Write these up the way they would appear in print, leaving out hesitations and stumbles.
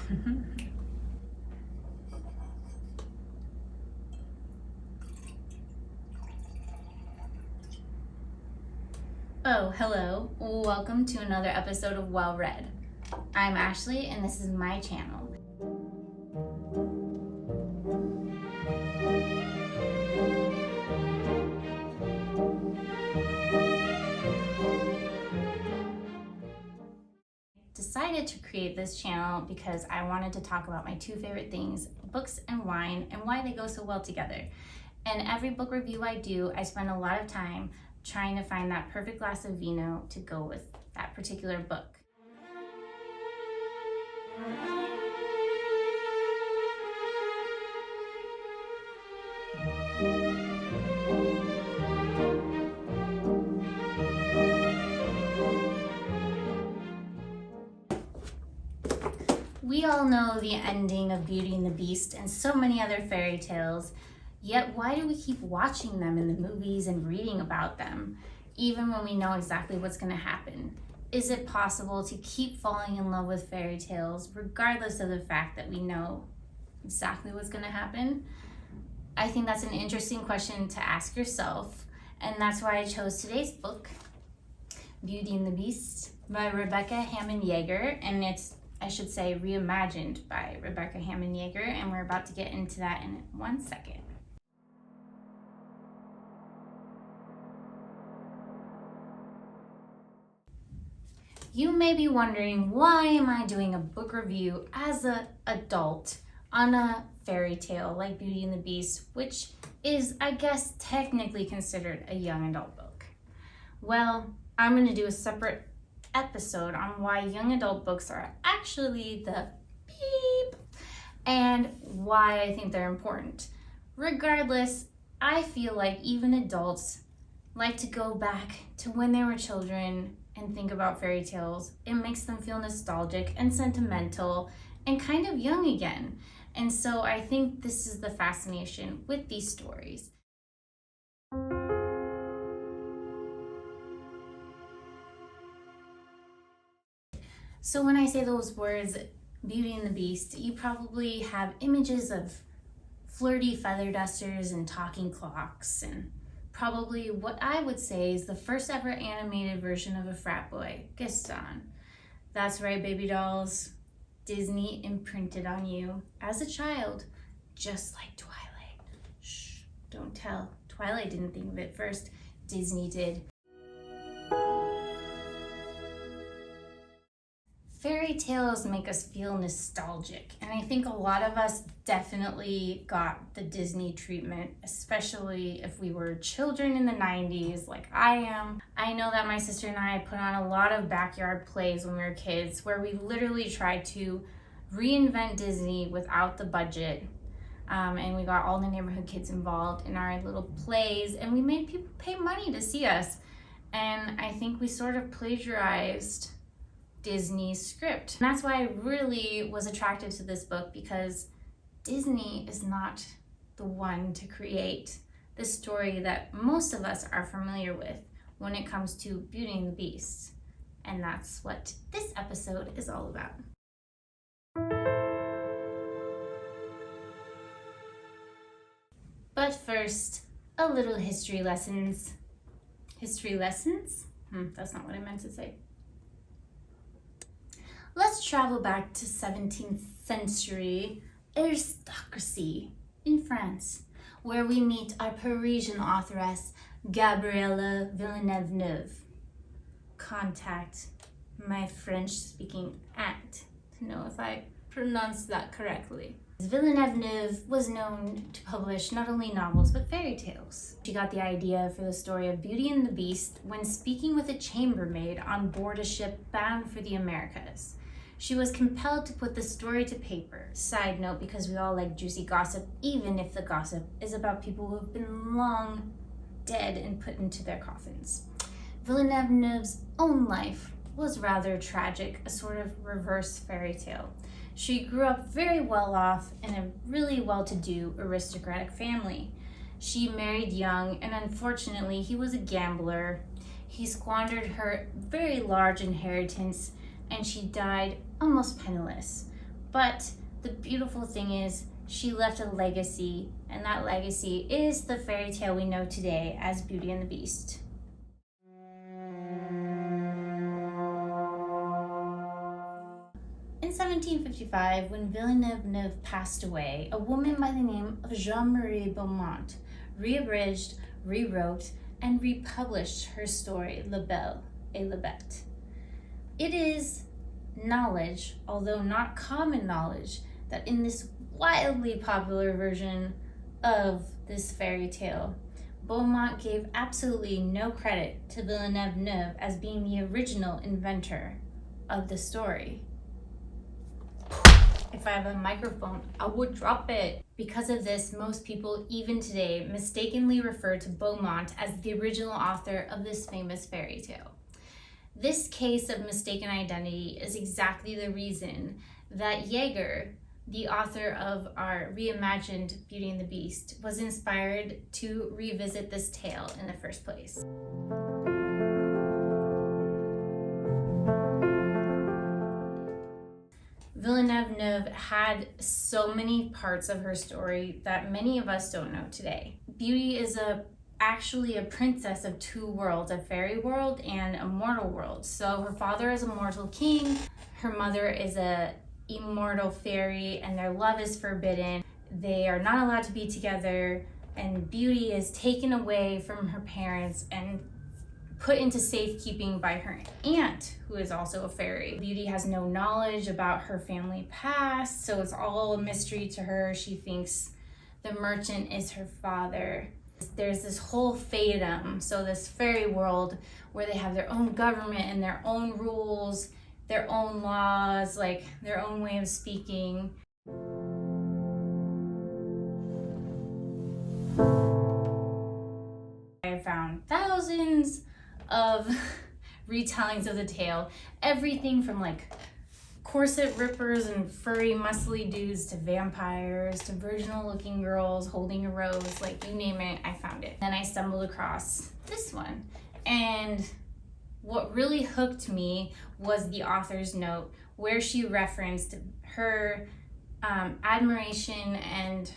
Oh, hello. Welcome to another episode of Well Read. I'm Ashley and this is my channel. Decided to create this channel because I wanted to talk about my two favorite things, books and wine, and why they go so well together. And every book review I do, I spend a lot of time trying to find that perfect glass of vino to go with that particular book. We all know the ending of Beauty and the Beast and so many other fairy tales, yet why do we keep watching them in the movies and reading about them, even when we know exactly what's going to happen? Is it possible to keep falling in love with fairy tales regardless of the fact that we know exactly what's going to happen? I think that's an interesting question to ask yourself, and that's why I chose today's book, Beauty and the Beast by Hammond Yager, and it's, I should say, Reimagined by Hammond Yager, and we're about to get into that in 1 second. You may be wondering, why am I doing a book review as an adult on a fairy tale like Beauty and the Beast, which is, I guess, technically considered a young adult book? Well, I'm going to do a separate episode on why young adult books are actually the beep and why I think they're important. Regardless, I feel like even adults like to go back to when they were children and think about fairy tales. It makes them feel nostalgic and sentimental and kind of young again. And so I think this is the fascination with these stories. So when I say those words, Beauty and the Beast, you probably have images of flirty feather dusters and talking clocks, and probably what I would say is the first ever animated version of a frat boy, Gaston. That's right, baby dolls. Disney imprinted on you as a child, just like Twilight. Shh, don't tell. Twilight didn't think of it first. Disney did. Fairy tales make us feel nostalgic, and I think a lot of us definitely got the Disney treatment, especially if we were children in the 90s like I am. I know that my sister and I put on a lot of backyard plays when we were kids where we literally tried to reinvent Disney without the budget. And we got all the neighborhood kids involved in our little plays, and we made people pay money to see us. And I think we sort of plagiarized Disney's script. And that's why I really was attracted to this book, because Disney is not the one to create the story that most of us are familiar with when it comes to Beauty and the Beast. And that's what this episode is all about. But first, a little history lessons. History lessons? That's not what I meant to say. Let's travel back to 17th century aristocracy in France, where we meet our Parisian authoress, Gabrielle Villeneuve. Contact my French-speaking aunt to know if I pronounced that correctly. Villeneuve was known to publish not only novels but fairy tales. She got the idea for the story of Beauty and the Beast when speaking with a chambermaid on board a ship bound for the Americas. She was compelled to put the story to paper. Side note, because we all like juicy gossip, even if the gossip is about people who have been long dead and put into their coffins. Villeneuve's own life was rather tragic, a sort of reverse fairy tale. She grew up very well off in a really well-to-do aristocratic family. She married young, and unfortunately he was a gambler. He squandered her very large inheritance, and she died almost penniless. But the beautiful thing is she left a legacy, and that legacy is the fairy tale we know today as Beauty and the Beast. In 1755, when Villeneuve passed away, a woman by the name of Jean-Marie Beaumont reabridged, rewrote, and republished her story, La Belle et la Bête. It is knowledge, although not common knowledge, that in this wildly popular version of this fairy tale, Beaumont gave absolutely no credit to Villeneuve as being the original inventor of the story. If I have a microphone, I would drop it. Because of this, most people, even today, mistakenly refer to Beaumont as the original author of this famous fairy tale. This case of mistaken identity is exactly the reason that Yager, the author of our Reimagined Beauty and the Beast, was inspired to revisit this tale in the first place. Villeneuve had so many parts of her story that many of us don't know today. Beauty is actually a princess of two worlds, a fairy world and a mortal world. So her father is a mortal king, her mother is a immortal fairy, and their love is forbidden. They are not allowed to be together, and Beauty is taken away from her parents and put into safekeeping by her aunt, who is also a fairy. Beauty has no knowledge about her family past, so it's all a mystery to her. She thinks the merchant is her father. There's this whole faedom, so this fairy world where they have their own government and their own rules, their own laws, like their own way of speaking. I found thousands of retellings of the tale, everything from like corset rippers and furry muscly dudes to vampires to virginal looking girls holding a rose, like you name it, I found it. Then I stumbled across this one, and what really hooked me was the author's note where she referenced her admiration and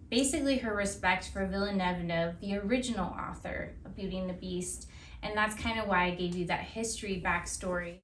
basically her respect for Villeneuve, the original author of Beauty and the Beast, and that's kind of why I gave you that history backstory.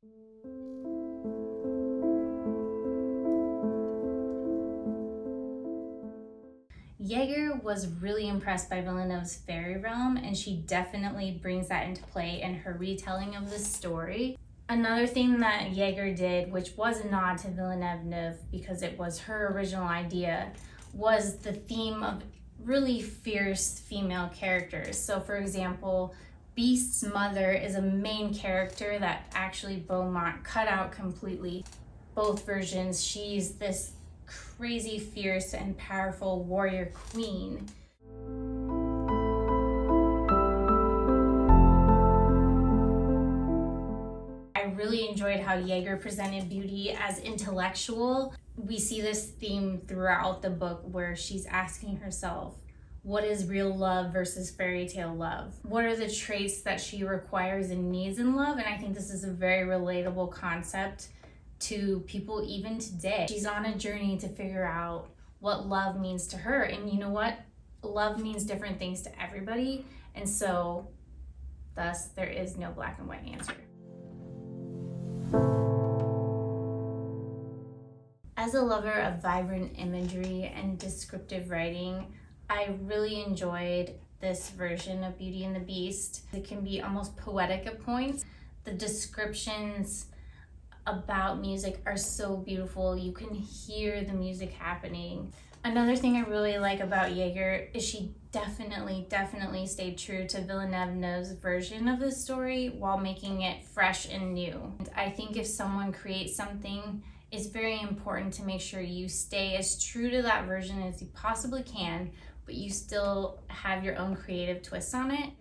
Yager was really impressed by Villeneuve's fairy realm, and she definitely brings that into play in her retelling of the story. Another thing that Yager did, which was a nod to Villeneuve because it was her original idea, was the theme of really fierce female characters. So for example, Beast's mother is a main character that actually Beaumont cut out completely. Both versions, she's this crazy, fierce, and powerful warrior queen. I really enjoyed how Yager presented Beauty as intellectual. We see this theme throughout the book where she's asking herself, what is real love versus fairy tale love? What are the traits that she requires and needs in love? And I think this is a very relatable concept to people even today. She's on a journey to figure out what love means to her. And you know what? Love means different things to everybody. And so, thus, there is no black and white answer. As a lover of vibrant imagery and descriptive writing, I really enjoyed this version of Beauty and the Beast. It can be almost poetic at points. The descriptions about music are so beautiful. You can hear the music happening. Another thing I really like about Yager is she definitely stayed true to Villeneuve's version of the story while making it fresh and new. And I think if someone creates something, it's very important to make sure you stay as true to that version as you possibly can, but you still have your own creative twist on it.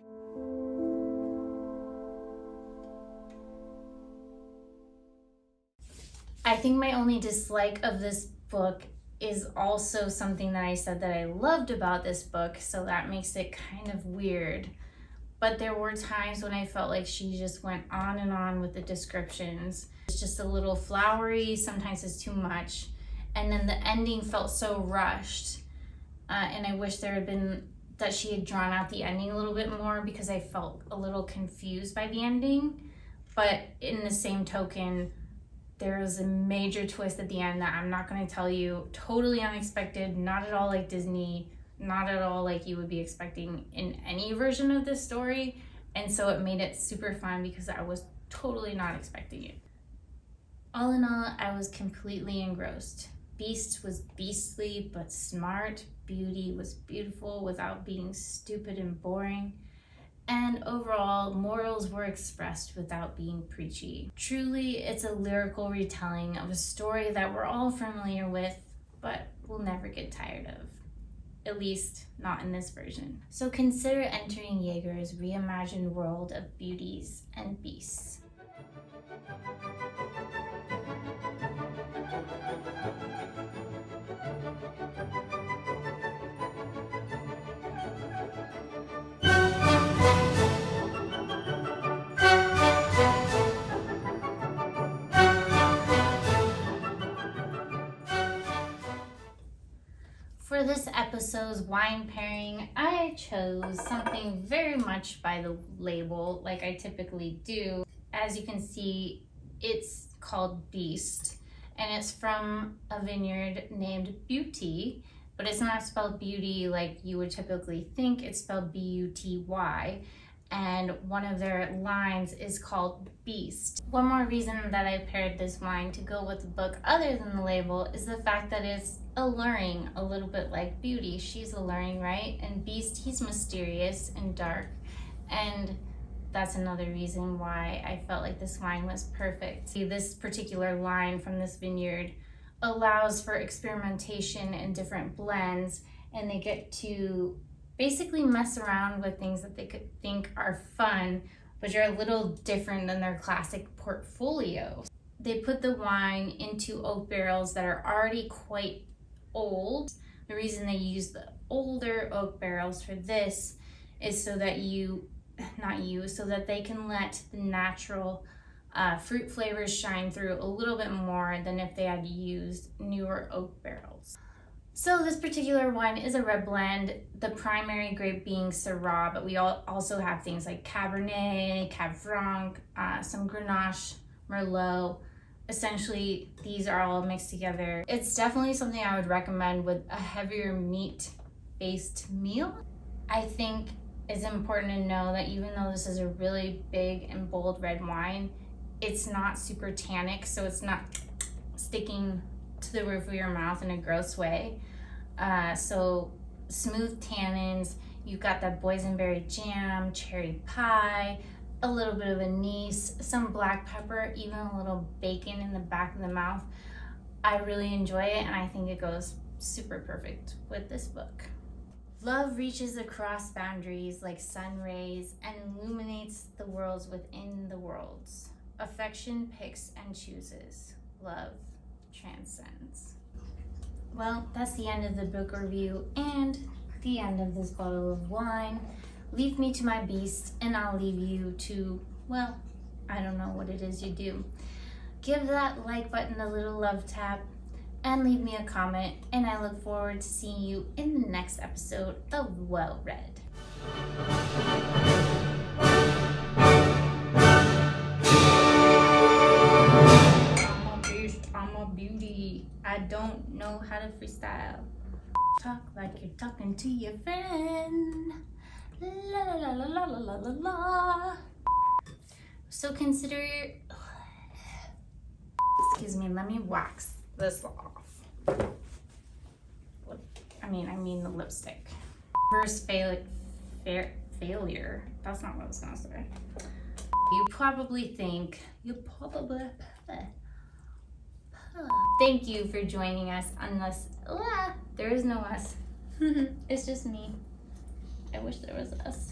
I think my only dislike of this book is also something that I said that I loved about this book, so that makes it kind of weird. But there were times when I felt like she just went on and on with the descriptions. It's just a little flowery, sometimes it's too much. And then the ending felt so rushed. And I wish that she had drawn out the ending a little bit more, because I felt a little confused by the ending. But in the same token, there was a major twist at the end that I'm not going to tell you. Totally unexpected, not at all like Disney, not at all like you would be expecting in any version of this story. And so it made it super fun because I was totally not expecting it. All in all, I was completely engrossed. Beast was beastly but smart. Beauty was beautiful without being stupid and boring. And overall, morals were expressed without being preachy. Truly, it's a lyrical retelling of a story that we're all familiar with, but we'll never get tired of. At least, not in this version. So consider entering Yager's reimagined world of beauties and beasts. For this episode's wine pairing, I chose something very much by the label, like I typically do. As you can see, it's called Beast, and it's from a vineyard named Beauty, but it's not spelled beauty like you would typically think. It's spelled B-U-T-Y, and one of their lines is called Beast. One more reason that I paired this wine to go with the book other than the label is the fact that it's alluring, a little bit like Beauty. She's alluring, right? And Beast, he's mysterious and dark, and that's another reason why I felt like this wine was perfect. This particular line from this vineyard allows for experimentation and different blends, and they get to basically mess around with things that they could think are fun, but are a little different than their classic portfolio. They put the wine into oak barrels that are already quite old. The reason they use the older oak barrels for this is so that they can let the natural fruit flavors shine through a little bit more than if they had used newer oak barrels. So this particular wine is a red blend, the primary grape being Syrah, but we also have things like Cabernet, Cab Franc, some Grenache, Merlot. Essentially, these are all mixed together. It's definitely something I would recommend with a heavier meat-based meal. I think it's important to know that even though this is a really big and bold red wine, it's not super tannic, so it's not sticking to the roof of your mouth in a gross way. So smooth tannins, you've got that boysenberry jam, cherry pie, a little bit of anise, some black pepper, even a little bacon in the back of the mouth. I really enjoy it, and I think it goes super perfect with this book. Love reaches across boundaries like sun rays and illuminates the worlds within the worlds. Affection picks and chooses. Love transcends. Well, that's the end of the book review and the end of this bottle of wine. Leave me to my beast, and I'll leave you to, well, I don't know what it is you do. Give that like button a little love tap and leave me a comment, and I look forward to seeing you in the next episode of Well Read. I'm a beauty. I don't know how to freestyle. Talk like you're talking to your friend. La la la la la la la la. So consider, excuse me, let me wax this off. I mean the lipstick. First failure. That's not what I was gonna say. You probably think, thank you for joining us on this. There is no us. It's just me. I wish there was us.